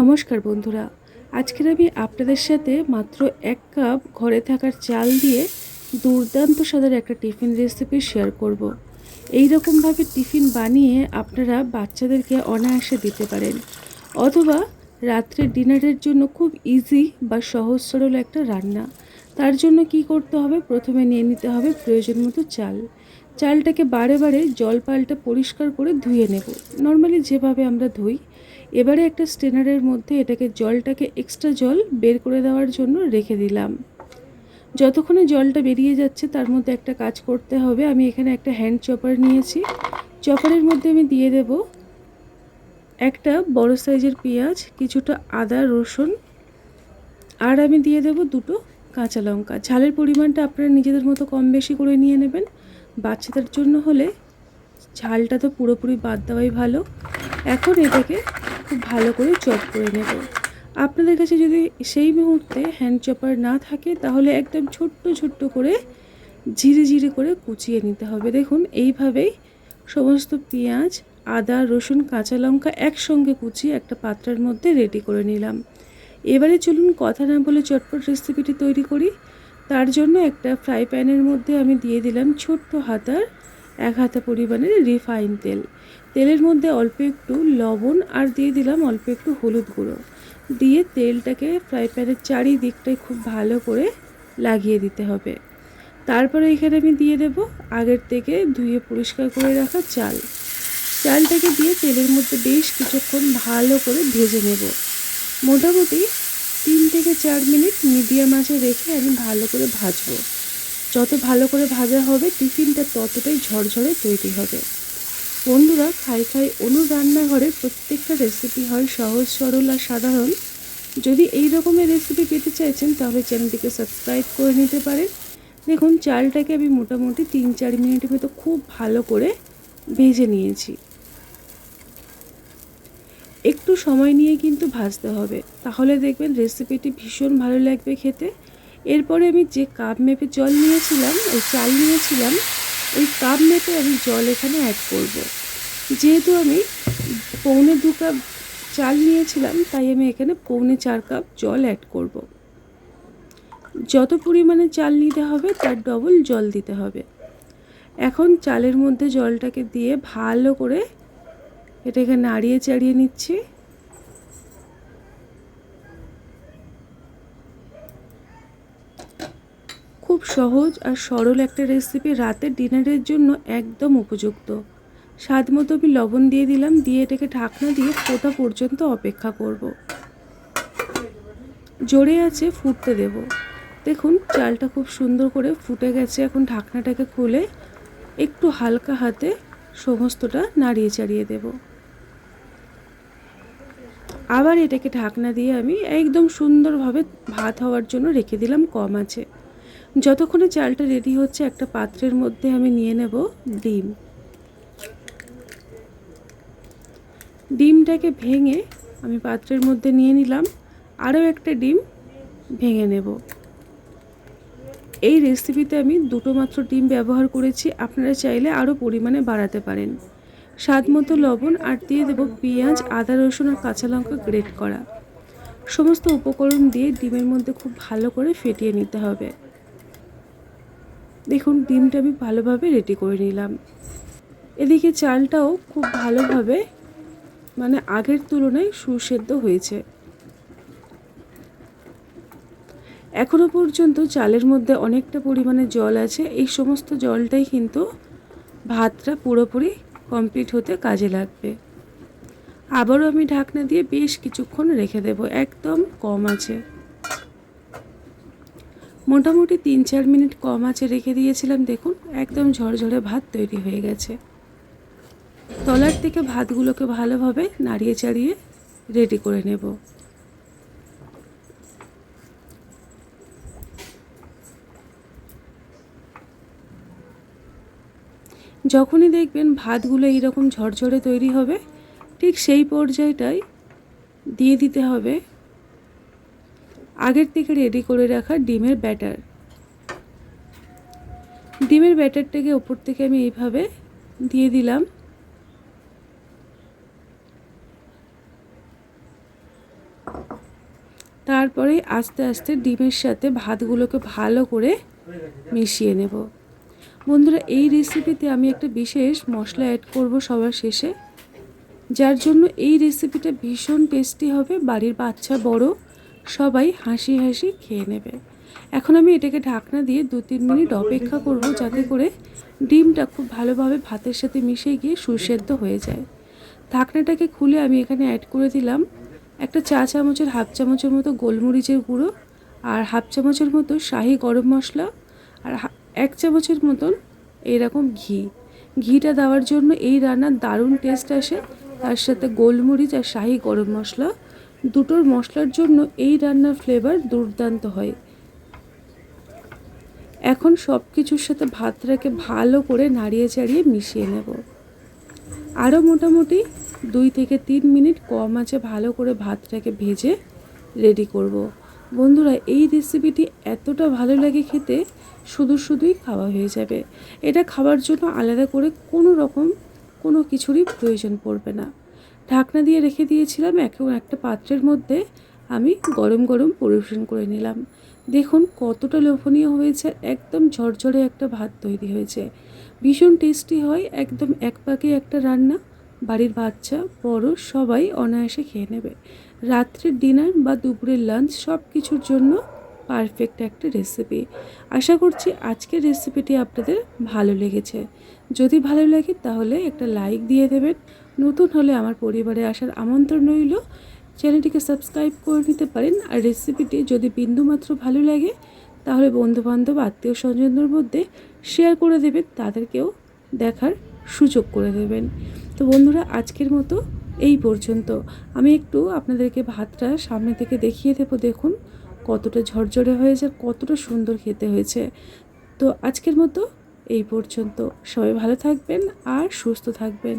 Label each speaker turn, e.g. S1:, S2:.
S1: নমস্কার বন্ধুরা, আজকের আমি আপনাদের সাথে মাত্র 1 কাপ ঘরে থাকার চাল দিয়ে দুর্দান্ত স্বাদের একটা টিফিন রেসিপি শেয়ার করব। এই রকমভাবে টিফিন বানিয়ে আপনারা বাচ্চাদেরকে অনায়াসে দিতে পারেন, অথবা রাত্রের ডিনারের জন্য খুব ইজি বা সহজ সরল একটা রান্না। তার জন্য কি করতে হবে, প্রথমে নিয়ে নিতে হবে প্রয়োজন মতো চাল। চালটাকে বারে বারে জল পাল্টে পরিষ্কার করে ধুয়ে নেব, নর্মালি যেভাবে আমরা ধুই। এবারে একটা স্ট্রেনারের মধ্যে জলটাকে এক্সট্রা জল বের করে দেওয়ার জন্য রেখে দিলাম। যতক্ষণে জলটা বেরিয়ে যাচ্ছে তার মধ্যে একটা কাজ করতে হবে। আমি এখানে একটা হ্যান্ড চপার নিয়েছি। চপারের মধ্যে আমি দিয়ে দেব একটা বড় সাইজের পেঁয়াজ, কিছুটা আদা রসুন, আর আমি দিয়ে দেব দুটো কাঁচা লঙ্কা। ঝালের পরিমাণটা আপনারা নিজেদের মতো কম বেশি করে নিয়ে নেবেন। বাচ্চাদের জন্য হলে ঝালটা তো পুরোপুরি বাদ দেওয়াই ভালো। এখন এটাকে খুব ভালো করে চপ করে নেব। আপনাদের কাছে যদি সেই মুহূর্তে হ্যান্ড চপার না থাকে তাহলে একদম ছোট্ট ছোট্ট করে ঝিরি ঝিরি করে কুচিয়ে নিতে হবে। দেখুন, এইভাবেই সমস্ত পেঁয়াজ, আদা রসুন কাঁচা লঙ্কা একসঙ্গে কুচিয়ে একটা পাত্রের মধ্যে রেডি করে নিলাম। এবারে চলুন কথা না বলে চটপট রেসিপিটি তৈরি করি। তার জন্য একটা ফ্রাই প্যানের মধ্যে আমি দিয়ে দিলাম ছোট্ট হাতার 1 হাতা পরিমাণের রিফাইন তেল। তেলের মধ্যে অল্প একটু লবণ আর দিয়ে দিলাম অল্প একটু হলুদ গুঁড়ো দিয়ে তেলটাকে ফ্রাই প্যানের চারিদিকটায় খুব ভালো করে লাগিয়ে দিতে হবে। তারপরে এখানে আমি দিয়ে দেব আগের থেকে ধুয়ে পরিষ্কার করে রাখা চাল। চালটাকে দিয়ে তেলের মধ্যে বেশ কিছুক্ষণ ভালো করে ভেজে নেব। মোটামুটি 3 থেকে 4 মিনিট মিডিয়াম আঁচে রেখে আমি ভালো করে ভাজবো। যত ভালো করে ভাজা হবে টিফিনটা ততটাই ঝরঝরে তৈরি হবে। বন্ধুরা, খাই খাই অনুর রান্নাঘরের প্রত্যেকটা রেসিপি হয় সহজ সরল আর সাধারণ। যদি এই রকমের রেসিপি পেতে চাইছেন তাহলে চ্যানেলটিকে সাবস্ক্রাইব করে নিতে পারেন। দেখুন, চালটাকে আমি মোটামুটি 3-4 মিনিটের মতো খুব ভালো করে ভেজে নিয়েছি। একটু সময় নিয়ে কিন্তু ভাজতে হবে, তাহলে দেখবেন রেসিপিটি ভীষণ ভালো লাগবে খেতে। এরপরে আমি যে কাপ মেপে জল নিয়েছিলাম, ওই চাল নিয়েছিলাম, ওই কাপ মেপে আমি জল এখানে অ্যাড করব। যেহেতু আমি 1.25 কাপ চাল নিয়েছিলাম তাই আমি এখানে 4.25 কাপ জল অ্যাড করব। যত পরিমাণে চাল নিতে হবে তার ডবল জল দিতে হবে। এখন চালের মধ্যে জলটাকে দিয়ে ভালো করে এটাকে নাড়িয়ে চাড়িয়ে নিচ্ছি। খুব সহজ আর সরল একটা রেসিপি, রাতের ডিনারের জন্য একদম উপযুক্ত। স্বাদ মতো আমি লবণ দিয়ে দিলাম, দিয়ে এটাকে ঢাকনা দিয়ে ফোটা পর্যন্ত অপেক্ষা করব। জোরে আছে ফুটতে দেব। দেখুন, চালটা খুব সুন্দর করে ফুটে গেছে। এখন ঢাকনাটাকে খুলে একটু হালকা হাতে সমস্তটা নাড়িয়ে চাড়িয়ে দেব। আবার এটাকে ঢাকনা দিয়ে আমি একদম সুন্দরভাবে ভাত হওয়ার জন্য রেখে দিলাম কম আঁচে। যতক্ষণে চালটা রেডি হচ্ছে একটা পাত্রের মধ্যে আমি নিয়ে নেব ডিম। ডিমটাকে ভেঙে আমি পাত্রের মধ্যে নিয়ে নিলাম। আরও একটা ডিম ভেঙে নেব। এই রেসিপিতে আমি 2টো মাত্র ডিম ব্যবহার করেছি, আপনারা চাইলে আরও পরিমাণে বাড়াতে পারেন। স্বাদ মতো লবণ আর দিয়ে দেব পেঁয়াজ, আদা রসুন আর কাঁচা লঙ্কা গ্রেট করা। সমস্ত উপকরণ দিয়ে ডিমের মধ্যে খুব ভালো করে ফেটিয়ে নিতে হবে। দেখুন, ডিমটা আমি ভালোভাবে রেডি করে নিলাম। এদিকে চালটাও খুব ভালোভাবে আগের তুলনায় সুসেদ্ধ হয়েছে। এখনো পর্যন্ত চালের মধ্যে অনেকটা পরিমাণে জল আছে। এই সমস্ত জলটাই কিন্তু ভাতটা পুরোপুরি কমপ্লিট হতে কাজে লাগবে। আবারও আমি ঢাকনা দিয়ে বেশ কিছুক্ষণ রেখে দেব, একদম কম আছে। মোটামুটি 3-4 মিনিট কম আছে রেখে দিয়েছিলাম। দেখুন, একদম ঝরঝরে ভাত তৈরি হয়ে গেছে। তলার থেকে ভাতগুলোকে ভালোভাবে নাড়িয়ে চাড়িয়ে রেডি করে নেব। যখনই দেখবেন ভাতগুলো এইরকম ঝরঝরে তৈরি হবে, ঠিক সেই পর্যায়টায় দিয়ে দিতে হবে আগের থেকে রেডি করে রাখা ডিমের ব্যাটার। ডিমের ব্যাটারটাকে ওপর থেকে আমি এইভাবে দিয়ে দিলাম। তারপরে আস্তে আস্তে ডিমের সাথে ভাতগুলোকে ভালো করে মিশিয়ে নেব। বন্ধুরা, এই রেসিপিতে আমি একটা বিশেষ মশলা অ্যাড করব সবার শেষে, যার জন্য এই রেসিপিটা ভীষণ টেস্টি হবে। বাড়ির বাচ্চা বড় সবাই হাসি হাসি খেয়ে নেবে। এখন আমি এটাকে ঢাকনা দিয়ে 2-3 মিনিট অপেক্ষা করব, যাতে করে ডিমটা খুব ভালোভাবে ভাতের সাথে মিশে গিয়ে সুসেদ্ধ হয়ে যায়। ঢাকনাটাকে খুলে আমি এখানে অ্যাড করে দিলাম একটা চা চামচের হাফ চামচের মতো গোলমরিচের গুঁড়ো, আর হাফ চামচের মতো শাহি গরম মশলা, আর 1 চামচের মতন এরকম ঘিটা দেওয়ার জন্য এই রান্নার দারুণ টেস্ট আসে। তার সাথে গোলমরিচ আর শাহি গরম মশলা, দুটোর মশলার জন্য এই রান্নার ফ্লেভার দুর্দান্ত হয়। এখন সব কিছুর সাথে ভাতটাকে ভালো করে নাড়িয়ে চাড়িয়ে মিশিয়ে নেব। আরও মোটামুটি 2 থেকে 3 মিনিট কম আঁচে ভালো করে ভাতটাকে ভেজে রেডি করব। বন্ধুরা, এই রেসিপিটি এতটা ভালো লাগে খেতে, শুধুই খাওয়া হয়ে যাবে। এটা খাওয়ার জন্য আলাদা করে কোনো কিছুরই প্রয়োজন পড়বে না। ঢাকনা দিয়ে রেখে দিয়েছিলাম। এখন একটা পাত্রের মধ্যে আমি গরম গরম পরিবেশন করে নিলাম। দেখুন কতটা লোভনীয় হয়েছে, একদম ঝরঝরে একটা ভাত তৈরি হয়েছে। ভীষণ টেস্টি হয়, একদম এক পাকে একটা রান্না। বাড়ির বাচ্চা বড় সবাই অনায়াসে খেয়ে নেবে। রাত্রের ডিনার বা দুপুরের লাঞ্চ সব কিছুর জন্য পারফেক্ট একটা রেসিপি। আশা করছি আজকের রেসিপিটি আপনাদের ভালো লেগেছে। যদি ভালো লাগে তাহলে একটা লাইক দিয়ে দেবেন। নতুন হলে আমার পরিবারে আসার আমন্ত্রণ রইল। চ্যানেলটিকে সাবস্ক্রাইব করে নিতে পারেন। আর রেসিপিটি যদি বিন্দুমাত্র ভালো লাগে তাহলে বন্ধুবান্ধব আত্মীয় স্বজনদের মধ্যে শেয়ার করে দেবেন, তাদেরকেও দেখার সুযোগ করে দেবেন। তো বন্ধুরা, আজকের মতো এই পর্যন্ত। আমি একটু আপনাদেরকে ভাতটা সামনে থেকে দেখিয়ে দেবো। দেখুন কতটা ঝরঝরে হয়েছে, কতটা সুন্দর খেতে হয়েছে। তো আজকের মতো এই পর্যন্ত। সবাই ভালো থাকবেন আর সুস্থ থাকবেন।